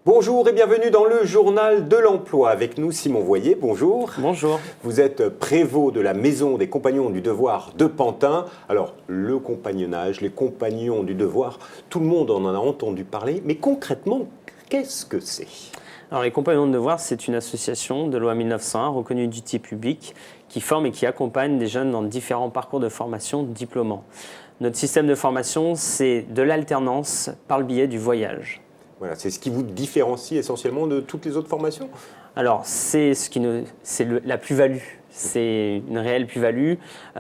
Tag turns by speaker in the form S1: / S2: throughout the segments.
S1: Bonjour et bienvenue dans le journal de l'emploi. Avec nous Simon Voyer, bonjour.
S2: Bonjour.
S1: Vous êtes prévôt de la maison des compagnons du devoir de Pantin. Alors le compagnonnage, les compagnons du devoir, tout le monde en a entendu parler, mais concrètement, qu'est-ce que c'est ?
S2: Alors, les Compagnons de Devoir, c'est une association de loi 1901 reconnue d'utilité publique qui forme et qui accompagne des jeunes dans différents parcours de formation diplômants. Notre système de formation, c'est de l'alternance par le biais du voyage.
S1: Voilà, c'est ce qui vous différencie essentiellement de toutes les autres formations ?
S2: Alors, la plus-value. C'est une réelle plus-value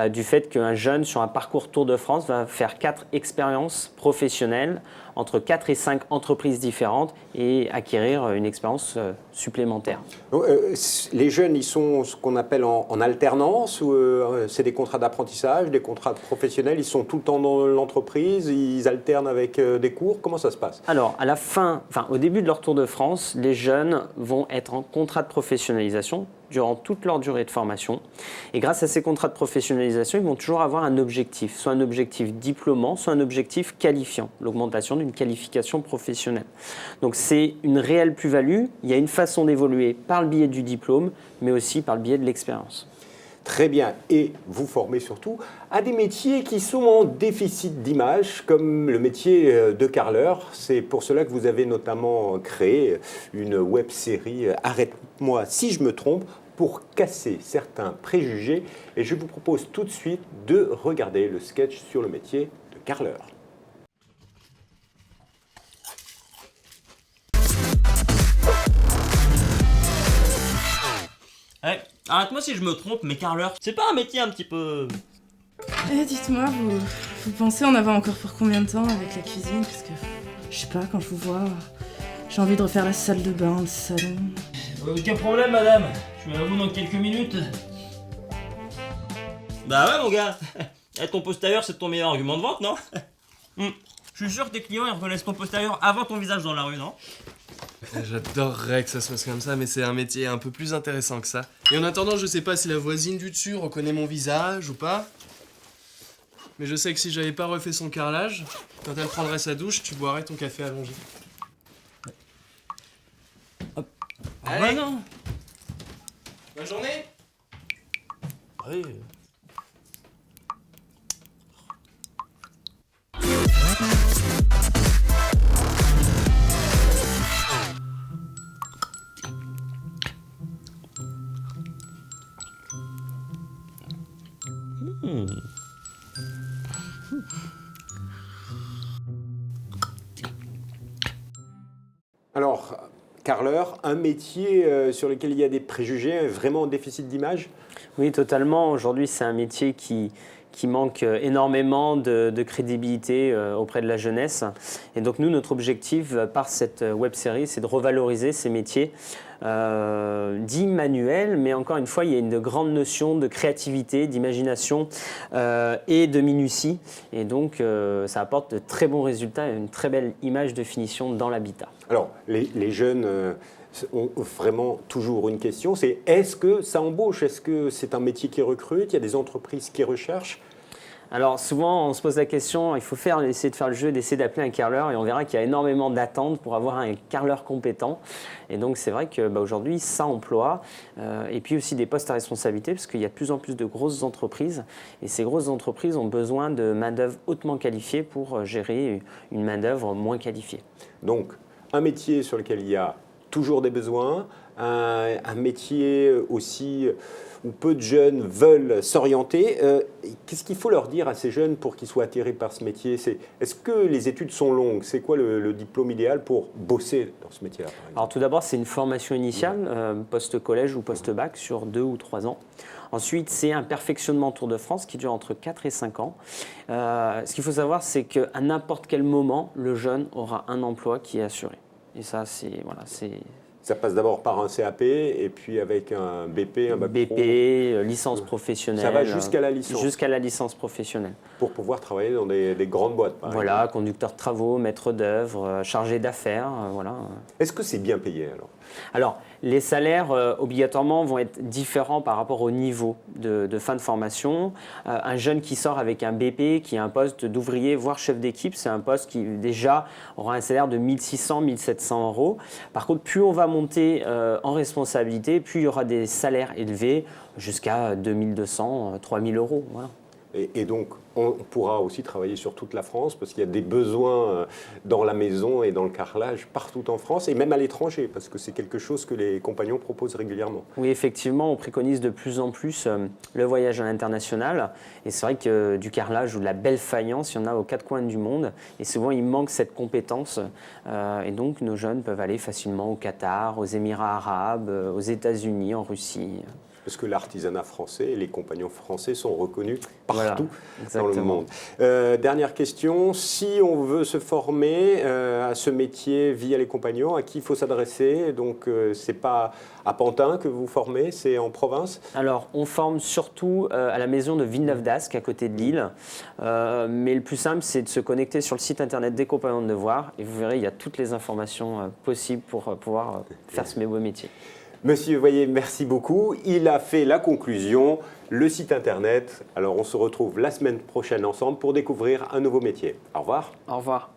S2: du fait qu'un jeune sur un parcours Tour de France va faire 4 expériences professionnelles entre 4 et 5 entreprises différentes et acquérir une expérience supplémentaire.
S1: Les jeunes, ils sont ce qu'on appelle en alternance ou c'est des contrats d'apprentissage, des contrats professionnels, ils sont tout le temps dans l'entreprise, ils alternent avec des cours, comment ça se passe ?
S2: Alors, au début de leur Tour de France, les jeunes vont être en contrat de professionnalisation durant toute leur durée de formation. Et grâce à ces contrats de professionnalisation, ils vont toujours avoir un objectif, soit un objectif diplômant, soit un objectif qualifiant, l'augmentation d'une qualification professionnelle. Donc c'est une réelle plus-value, il y a une façon d'évoluer par le biais du diplôme, mais aussi par le biais de l'expérience.
S1: Très bien, et vous formez surtout à des métiers qui sont en déficit d'image, comme le métier de carreleur. C'est pour cela que vous avez notamment créé une web-série « Arrête-moi si je me trompe » pour casser certains préjugés. Et je vous propose tout de suite de regarder le sketch sur le métier de carreleur.
S3: Hey, arrête-moi si je me trompe, mais carreleur, c'est pas un métier un petit peu...
S4: Dites-moi, vous pensez en avoir encore pour combien de temps avec la cuisine? Parce que, je sais pas, quand je vous vois, j'ai envie de refaire la salle de bain, le salon...
S3: Aucun problème, madame. Je suis à vous dans quelques minutes. Bah ouais, mon gars. Être ton postérieur, c'est ton meilleur argument de vente, non? Je suis sûr que tes clients, ils reconnaissent ton postérieur avant ton visage dans la rue, non?
S5: J'adorerais que ça se passe comme ça, mais c'est un métier un peu plus intéressant que ça. Et en attendant, je sais pas si la voisine du dessus reconnaît mon visage ou pas. Mais je sais que si j'avais pas refait son carrelage, quand elle prendrait sa douche, tu boirais ton café allongé.
S3: Hop.
S5: Allez.
S3: Ouais, non.
S5: Bonne journée.
S3: Oui.
S1: Alors, carreleur, un métier sur lequel il y a des préjugés, vraiment en déficit d'image ?
S2: Oui, totalement. Aujourd'hui, c'est un métier qui manque énormément de crédibilité auprès de la jeunesse. Et donc nous, notre objectif par cette web-série, c'est de revaloriser ces métiers dits manuels, mais encore une fois, il y a une grande notion de créativité, d'imagination et de minutie. Et donc, ça apporte de très bons résultats et une très belle image de finition dans l'habitat.
S1: Alors, les jeunes ont vraiment toujours une question, c'est est-ce que ça embauche ? Est-ce que c'est un métier qui recrute ? Il y a des entreprises qui recherchent ?
S2: Alors souvent, on se pose la question, il faut essayer de faire le jeu, d'essayer d'appeler un carreleur et on verra qu'il y a énormément d'attentes pour avoir un carreleur compétent. Et donc c'est vrai qu'aujourd'hui, ça emploie. Et puis aussi des postes à responsabilité parce qu'il y a de plus en plus de grosses entreprises. Et ces grosses entreprises ont besoin de main-d'œuvre hautement qualifiée pour gérer une main-d'œuvre moins qualifiée.
S1: Donc, un métier sur lequel il y a toujours des besoins, un métier aussi où peu de jeunes veulent s'orienter. Qu'est-ce qu'il faut leur dire à ces jeunes pour qu'ils soient attirés par ce métier ? Est-ce que les études sont longues ? C'est quoi le diplôme idéal pour bosser dans ce métier-là, par exemple ?
S2: Alors tout d'abord, c'est une formation initiale, post-collège ou post-bac sur 2 ou 3 ans. Ensuite, c'est un perfectionnement Tour de France qui dure entre 4 et 5 ans. Ce qu'il faut savoir, c'est qu'à n'importe quel moment, le jeune aura un emploi qui est assuré. Et ça, c'est
S1: Ça passe d'abord par un CAP et puis avec un BP, un bac pro.
S2: BP, licence professionnelle.
S1: Ça va jusqu'à la licence.
S2: Jusqu'à la licence professionnelle.
S1: Pour pouvoir travailler dans des grandes boîtes, par exemple.
S2: Voilà, conducteur de travaux, maître d'œuvre, chargé d'affaires, voilà.
S1: Est-ce que c'est bien payé alors?
S2: Alors, les salaires obligatoirement vont être différents par rapport au niveau de fin de formation. Un jeune qui sort avec un BP, qui a un poste d'ouvrier, voire chef d'équipe, c'est un poste qui déjà aura un salaire de 1600, 1700 euros. Par contre, plus on va monter en responsabilité, plus il y aura des salaires élevés jusqu'à 2200, 3000 euros. Voilà.
S1: Et donc, on pourra aussi travailler sur toute la France parce qu'il y a des besoins dans la maison et dans le carrelage partout en France et même à l'étranger parce que c'est quelque chose que les compagnons proposent régulièrement.
S2: Oui, effectivement, on préconise de plus en plus le voyage à l'international. Et c'est vrai que du carrelage ou de la belle faïence, il y en a aux quatre coins du monde. Et souvent, il manque cette compétence. Et donc, nos jeunes peuvent aller facilement au Qatar, aux Émirats arabes, aux États-Unis, en Russie.
S1: Parce que l'artisanat français et les compagnons français sont reconnus partout dans le monde. Dernière question, si on veut se former à ce métier via les compagnons, à qui il faut s'adresser? Donc, c'est pas à Pantin que vous formez, c'est en province?
S2: Alors, on forme surtout à la maison de Villeneuve-d'Ascq, à côté de Lille. Mais le plus simple, c'est de se connecter sur le site internet des compagnons de devoir. Et vous verrez, il y a toutes les informations possibles pour pouvoir faire ce beau métier.
S1: Monsieur Voyer, merci beaucoup. Il a fait la conclusion, le site internet. Alors on se retrouve la semaine prochaine ensemble pour découvrir un nouveau métier. Au revoir.
S2: Au revoir.